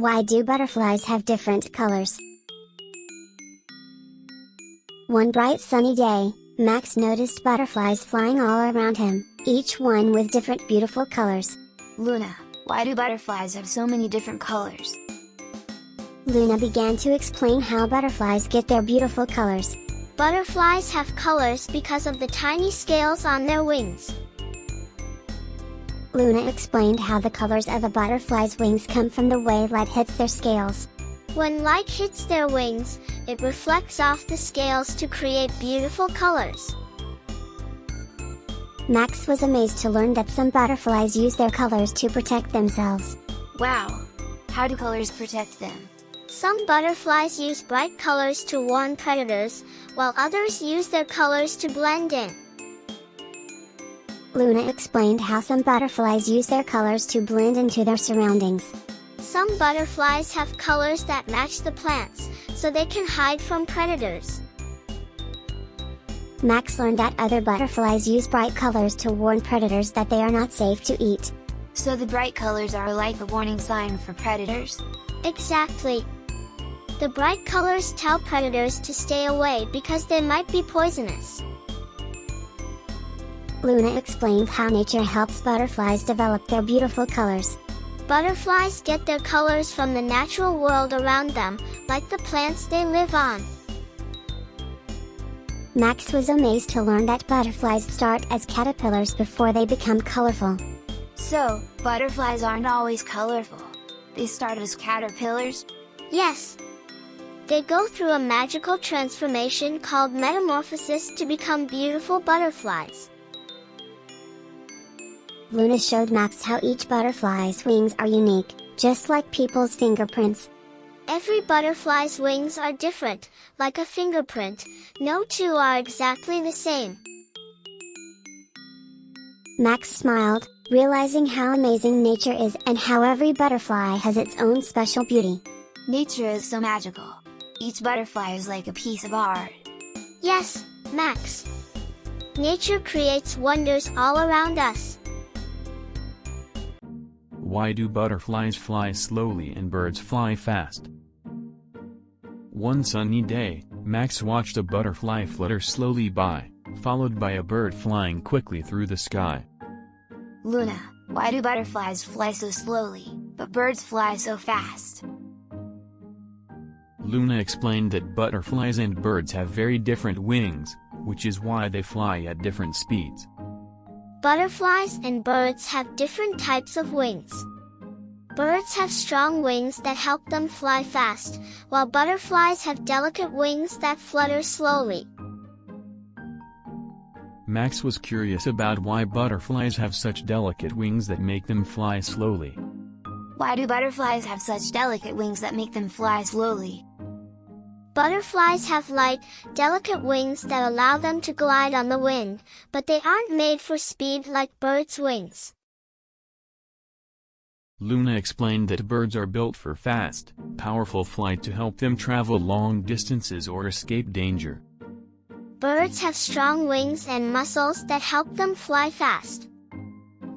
Why do butterflies have different colors? One bright sunny day, Max noticed butterflies flying all around him, each one with different beautiful colors. Luna, why do butterflies have so many different colors? Luna began to explain how butterflies get their beautiful colors. Butterflies have colors because of the tiny scales on their wings. Luna explained how the colors of a butterfly's wings come from the way light hits their scales. When light hits their wings, it reflects off the scales to create beautiful colors. Max was amazed to learn that some butterflies use their colors to protect themselves. Wow! How do colors protect them? Some butterflies use bright colors to warn predators, while others use their colors to blend in. Luna explained how some butterflies use their colors to blend into their surroundings. Some butterflies have colors that match the plants, so they can hide from predators. Max learned that other butterflies use bright colors to warn predators that they are not safe to eat. So the bright colors are like a warning sign for predators? Exactly. The bright colors tell predators to stay away because they might be poisonous. Luna explained how nature helps butterflies develop their beautiful colors. Butterflies get their colors from the natural world around them, like the plants they live on. Max was amazed to learn that butterflies start as caterpillars before they become colorful. So, butterflies aren't always colorful. They start as caterpillars? Yes. They go through a magical transformation called metamorphosis to become beautiful butterflies. Luna showed Max how each butterfly's wings are unique, just like people's fingerprints. Every butterfly's wings are different, like a fingerprint. No two are exactly the same. Max smiled, realizing how amazing nature is and how every butterfly has its own special beauty. Nature is so magical. Each butterfly is like a piece of art. Yes, Max. Nature creates wonders all around us. Why do butterflies fly slowly and birds fly fast? One sunny day, Max watched a butterfly flutter slowly by, followed by a bird flying quickly through the sky. Luna, why do butterflies fly so slowly, but birds fly so fast? Luna explained that butterflies and birds have very different wings, which is why they fly at different speeds. Butterflies and birds have different types of wings. Birds have strong wings that help them fly fast, while butterflies have delicate wings that flutter slowly. Max was curious about why butterflies have such delicate wings that make them fly slowly. Why do butterflies have such delicate wings that make them fly slowly? Butterflies have light, delicate wings that allow them to glide on the wind, but they aren't made for speed like birds' wings. Luna explained that birds are built for fast, powerful flight to help them travel long distances or escape danger. Birds have strong wings and muscles that help them fly fast.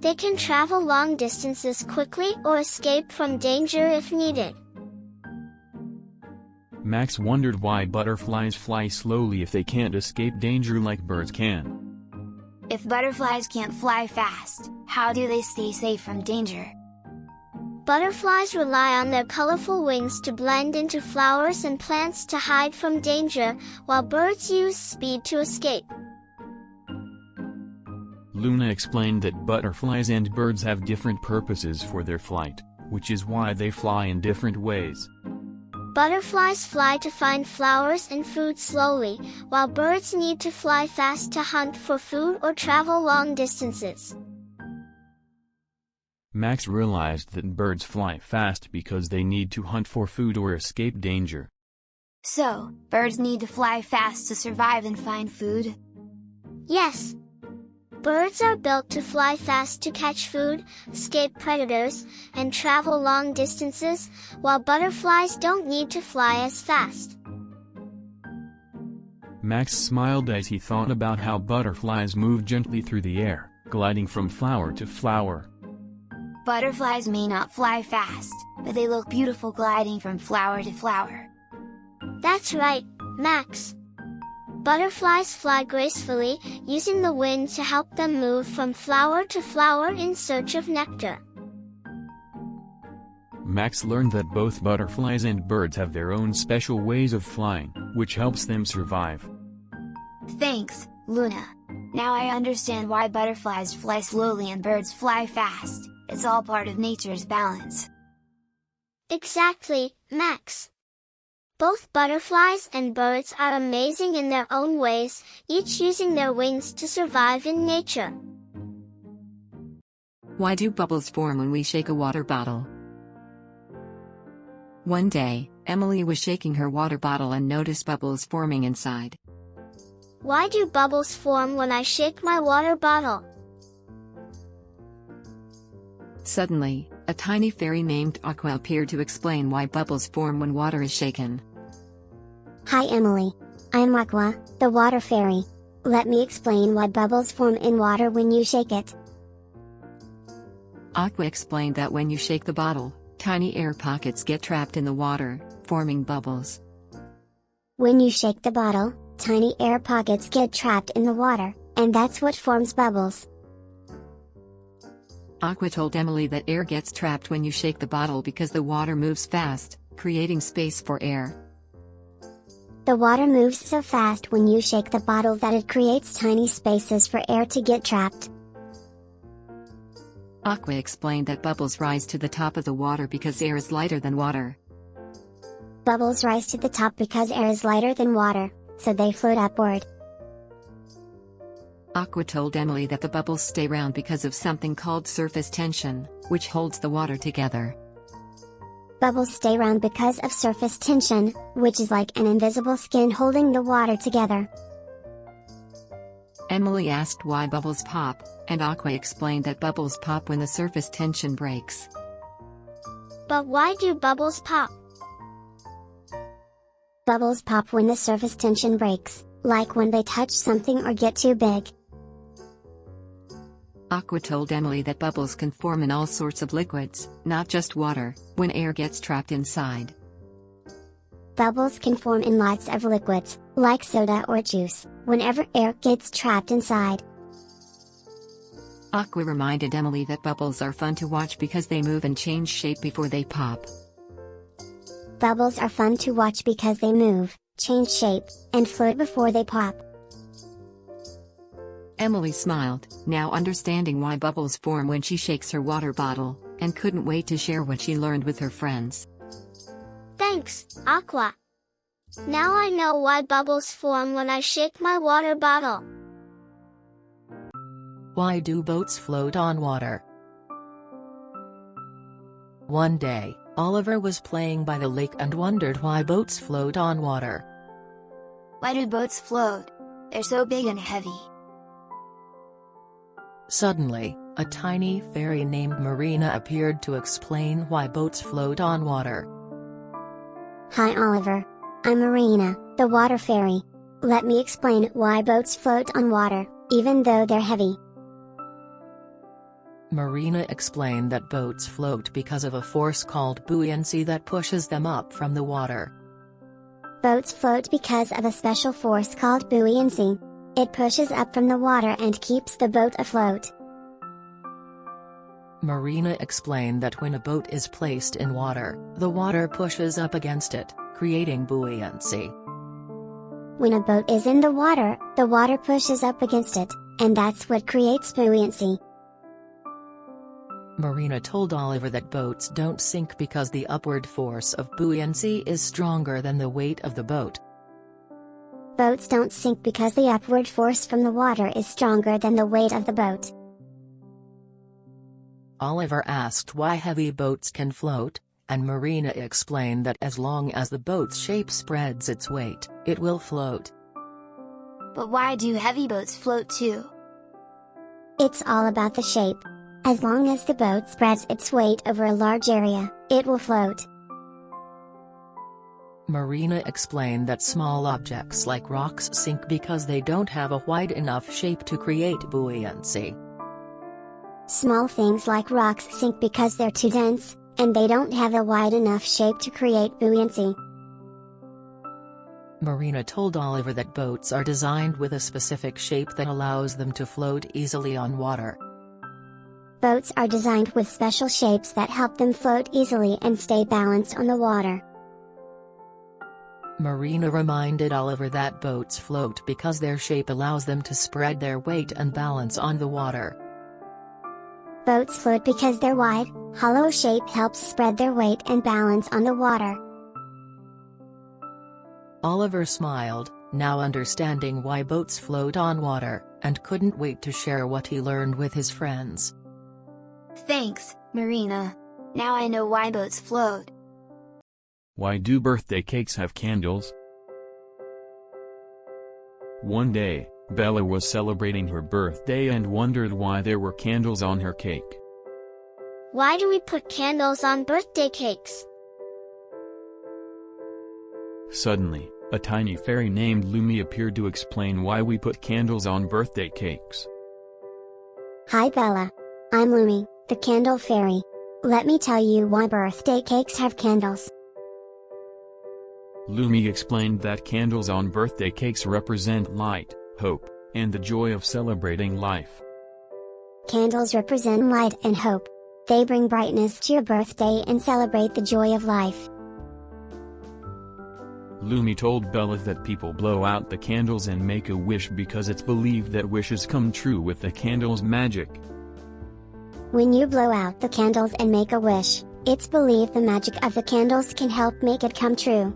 They can travel long distances quickly or escape from danger if needed. Max wondered why butterflies fly slowly if they can't escape danger like birds can. If butterflies can't fly fast, how do they stay safe from danger? Butterflies rely on their colorful wings to blend into flowers and plants to hide from danger, while birds use speed to escape. Luna explained that butterflies and birds have different purposes for their flight, which is why they fly in different ways. Butterflies fly to find flowers and food slowly, while birds need to fly fast to hunt for food or travel long distances. Max realized that birds fly fast because they need to hunt for food or escape danger. So, birds need to fly fast to survive and find food? Yes. Birds are built to fly fast to catch food, escape predators, and travel long distances, while butterflies don't need to fly as fast. Max smiled as he thought about how butterflies move gently through the air, gliding from flower to flower. Butterflies may not fly fast, but they look beautiful gliding from flower to flower. That's right, Max. Butterflies fly gracefully, using the wind to help them move from flower to flower in search of nectar. Max learned that both butterflies and birds have their own special ways of flying, which helps them survive. Thanks, Luna. Now I understand why butterflies fly slowly and birds fly fast. It's all part of nature's balance. Exactly, Max. Both butterflies and birds are amazing in their own ways, each using their wings to survive in nature. Why do bubbles form when we shake a water bottle? One day, Emily was shaking her water bottle and noticed bubbles forming inside. Why do bubbles form when I shake my water bottle? Suddenly, a tiny fairy named Aqua appeared to explain why bubbles form when water is shaken. Hi Emily. I'm Aqua, the water fairy. Let me explain why bubbles form in water when you shake it. Aqua explained that when you shake the bottle, tiny air pockets get trapped in the water, forming bubbles. When you shake the bottle, tiny air pockets get trapped in the water, and that's what forms bubbles. Aqua told Emily that air gets trapped when you shake the bottle because the water moves fast, creating space for air. The water moves so fast when you shake the bottle that it creates tiny spaces for air to get trapped. Aqua explained that bubbles rise to the top of the water because air is lighter than water. Bubbles rise to the top because air is lighter than water, so they float upward. Aqua told Emily that the bubbles stay round because of something called surface tension, which holds the water together. Bubbles stay round because of surface tension, which is like an invisible skin holding the water together. Emily asked why bubbles pop, and Aqua explained that bubbles pop when the surface tension breaks. But why do bubbles pop? Bubbles pop when the surface tension breaks, like when they touch something or get too big. Aqua told Emily that bubbles can form in all sorts of liquids, not just water, when air gets trapped inside. Bubbles can form in lots of liquids, like soda or juice, whenever air gets trapped inside. Aqua reminded Emily that bubbles are fun to watch because they move and change shape before they pop. Bubbles are fun to watch because they move, change shape, and float before they pop. Emily smiled, now understanding why bubbles form when she shakes her water bottle, and couldn't wait to share what she learned with her friends. Thanks, Aqua. Now I know why bubbles form when I shake my water bottle. Why do boats float on water? One day, Oliver was playing by the lake and wondered why boats float on water. Why do boats float? They're so big and heavy. Suddenly, a tiny fairy named Marina appeared to explain why boats float on water. Hi Oliver. I'm Marina, the water fairy. Let me explain why boats float on water, even though they're heavy. Marina explained that boats float because of a force called buoyancy that pushes them up from the water. Boats float because of a special force called buoyancy. It pushes up from the water and keeps the boat afloat. Marina explained that when a boat is placed in water, the water pushes up against it, creating buoyancy. When a boat is in the water pushes up against it, and that's what creates buoyancy. Marina told Oliver that boats don't sink because the upward force of buoyancy is stronger than the weight of the boat. Boats don't sink because the upward force from the water is stronger than the weight of the boat. Oliver asked why heavy boats can float, and Marina explained that as long as the boat's shape spreads its weight, it will float. But why do heavy boats float too? It's all about the shape. As long as the boat spreads its weight over a large area, it will float. Marina explained that small objects like rocks sink because they don't have a wide enough shape to create buoyancy. Small things like rocks sink because they're too dense, and they don't have a wide enough shape to create buoyancy. Marina told Oliver that boats are designed with a specific shape that allows them to float easily on water. Boats are designed with special shapes that help them float easily and stay balanced on the water. Marina reminded Oliver that boats float because their shape allows them to spread their weight and balance on the water. Boats float because their wide, hollow shape helps spread their weight and balance on the water. Oliver smiled, now understanding why boats float on water, and couldn't wait to share what he learned with his friends. Thanks, Marina. Now I know why boats float. Why do birthday cakes have candles? One day, Bella was celebrating her birthday and wondered why there were candles on her cake. Why do we put candles on birthday cakes? Suddenly, a tiny fairy named Lumi appeared to explain why we put candles on birthday cakes. Hi Bella. I'm Lumi, the candle fairy. Let me tell you why birthday cakes have candles. Lumi explained that candles on birthday cakes represent light, hope, and the joy of celebrating life. Candles represent light and hope. They bring brightness to your birthday and celebrate the joy of life. Lumi told Bella that people blow out the candles and make a wish because it's believed that wishes come true with the candle's magic. When you blow out the candles and make a wish, it's believed the magic of the candles can help make it come true.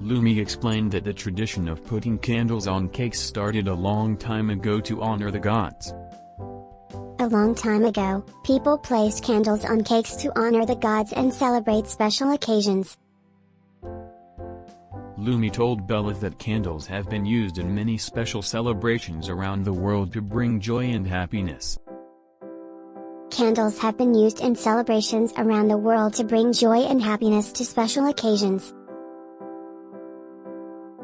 Lumi explained that the tradition of putting candles on cakes started a long time ago to honor the gods. A long time ago, people placed candles on cakes to honor the gods and celebrate special occasions. Lumi told Bella that candles have been used in many special celebrations around the world to bring joy and happiness. Candles have been used in celebrations around the world to bring joy and happiness to special occasions.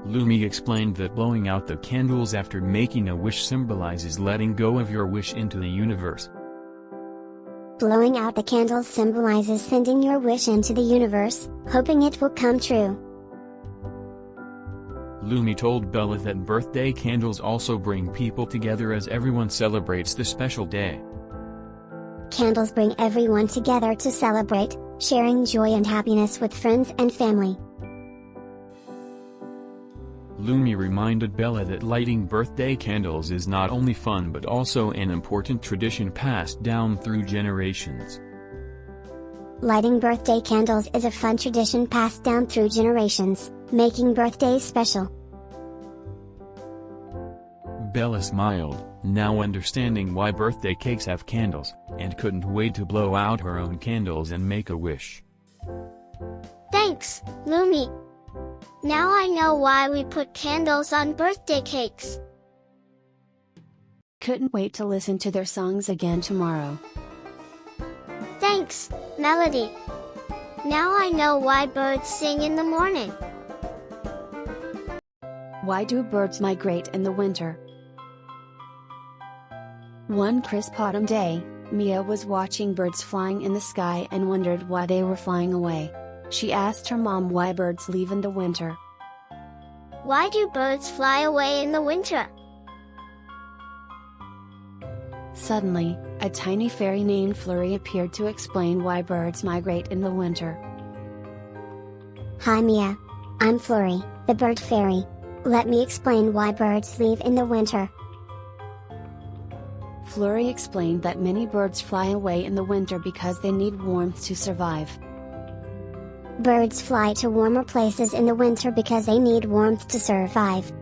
Lumi explained that blowing out the candles after making a wish symbolizes letting go of your wish into the universe. Blowing out the candles symbolizes sending your wish into the universe, hoping it will come true. Lumi told Bella that birthday candles also bring people together as everyone celebrates the special day. Candles bring everyone together to celebrate, sharing joy and happiness with friends and family. Lumi reminded Bella that lighting birthday candles is not only fun but also an important tradition passed down through generations. Lighting birthday candles is a fun tradition passed down through generations, making birthdays special. Bella smiled, now understanding why birthday cakes have candles, and couldn't wait to blow out her own candles and make a wish. Thanks, Lumi. Now I know why we put candles on birthday cakes. Couldn't wait to listen to their songs again tomorrow. Thanks, Melody. Now I know why birds sing in the morning. Why do birds migrate in the winter? One crisp autumn day, Mia was watching birds flying in the sky and wondered why they were flying away. She asked her mom why birds leave in the winter. Why do birds fly away in the winter? Suddenly, a tiny fairy named Flurry appeared to explain why birds migrate in the winter. Hi Mia. I'm Flurry, the bird fairy. Let me explain why birds leave in the winter. Flurry explained that many birds fly away in the winter because they need warmth to survive. Birds fly to warmer places in the winter because they need warmth to survive.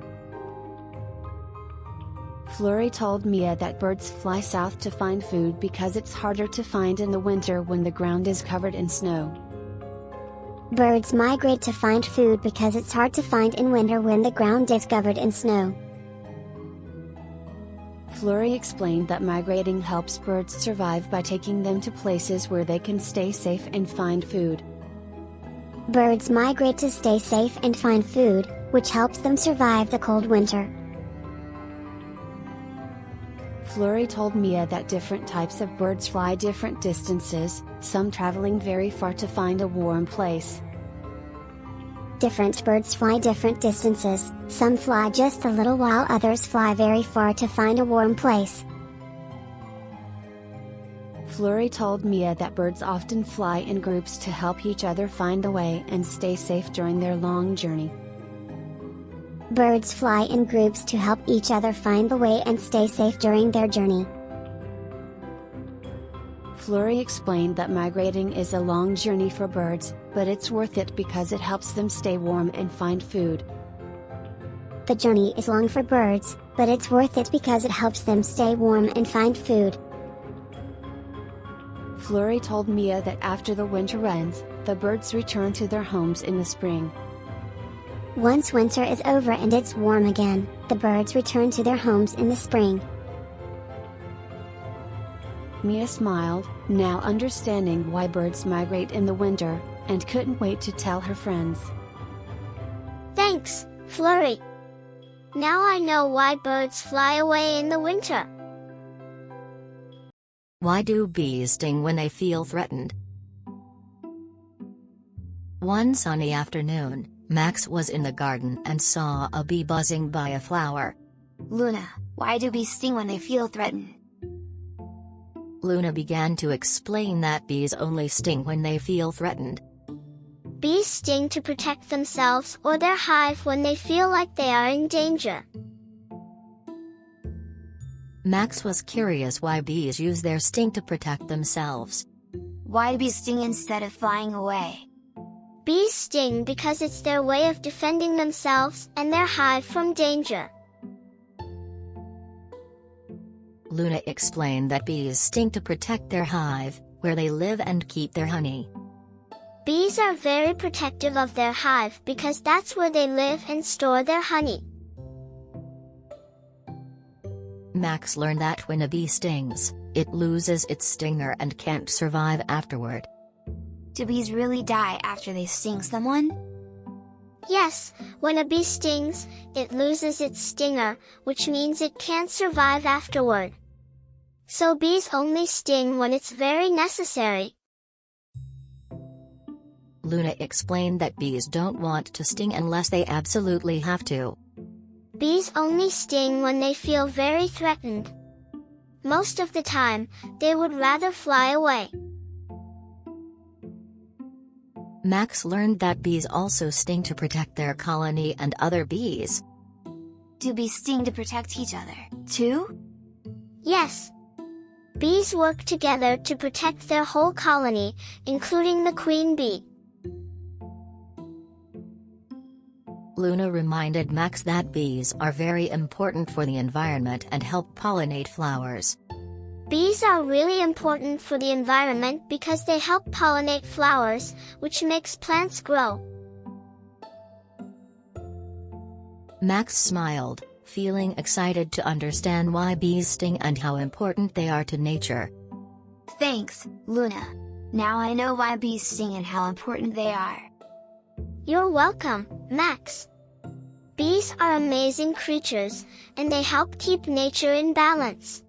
Flurry told Mia that birds fly south to find food because it's harder to find in the winter when the ground is covered in snow. Birds migrate to find food because it's hard to find in winter when the ground is covered in snow. Flurry explained that migrating helps birds survive by taking them to places where they can stay safe and find food. Birds migrate to stay safe and find food, which helps them survive the cold winter. Flurry told Mia that different types of birds fly different distances, some traveling very far to find a warm place. Different birds fly different distances, some fly just a little while others fly very far to find a warm place. Flurry told Mia that birds often fly in groups to help each other find the way and stay safe during their long journey. Birds fly in groups to help each other find the way and stay safe during their journey. Flurry explained that migrating is a long journey for birds, but it's worth it because it helps them stay warm and find food. The journey is long for birds, but it's worth it because it helps them stay warm and find food. Flurry told Mia that after the winter ends, the birds return to their homes in the spring. Once winter is over and it's warm again, the birds return to their homes in the spring. Mia smiled, now understanding why birds migrate in the winter, and couldn't wait to tell her friends. Thanks, Flurry. Now I know why birds fly away in the winter. Why do bees sting when they feel threatened? One sunny afternoon, Max was in the garden and saw a bee buzzing by a flower. Luna, why do bees sting when they feel threatened? Luna began to explain that bees only sting when they feel threatened. Bees sting to protect themselves or their hive when they feel like they are in danger. Max was curious why bees use their sting to protect themselves. Why do bees sting instead of flying away? Bees sting because it's their way of defending themselves and their hive from danger. Luna explained that bees sting to protect their hive, where they live and keep their honey. Bees are very protective of their hive because that's where they live and store their honey. Max learned that when a bee stings, it loses its stinger and can't survive afterward. Do bees really die after they sting someone? Yes, when a bee stings, it loses its stinger, which means it can't survive afterward. So bees only sting when it's very necessary. Luna explained that bees don't want to sting unless they absolutely have to. Bees only sting when they feel very threatened. Most of the time, they would rather fly away. Max learned that bees also sting to protect their colony and other bees. Do bees sting to protect each other, too? Yes. Bees work together to protect their whole colony, including the queen bee. Luna reminded Max that bees are very important for the environment and help pollinate flowers. Bees are really important for the environment because they help pollinate flowers, which makes plants grow. Max smiled, feeling excited to understand why bees sting and how important they are to nature. Thanks, Luna. Now I know why bees sting and how important they are. You're welcome, Max. Bees are amazing creatures, and they help keep nature in balance.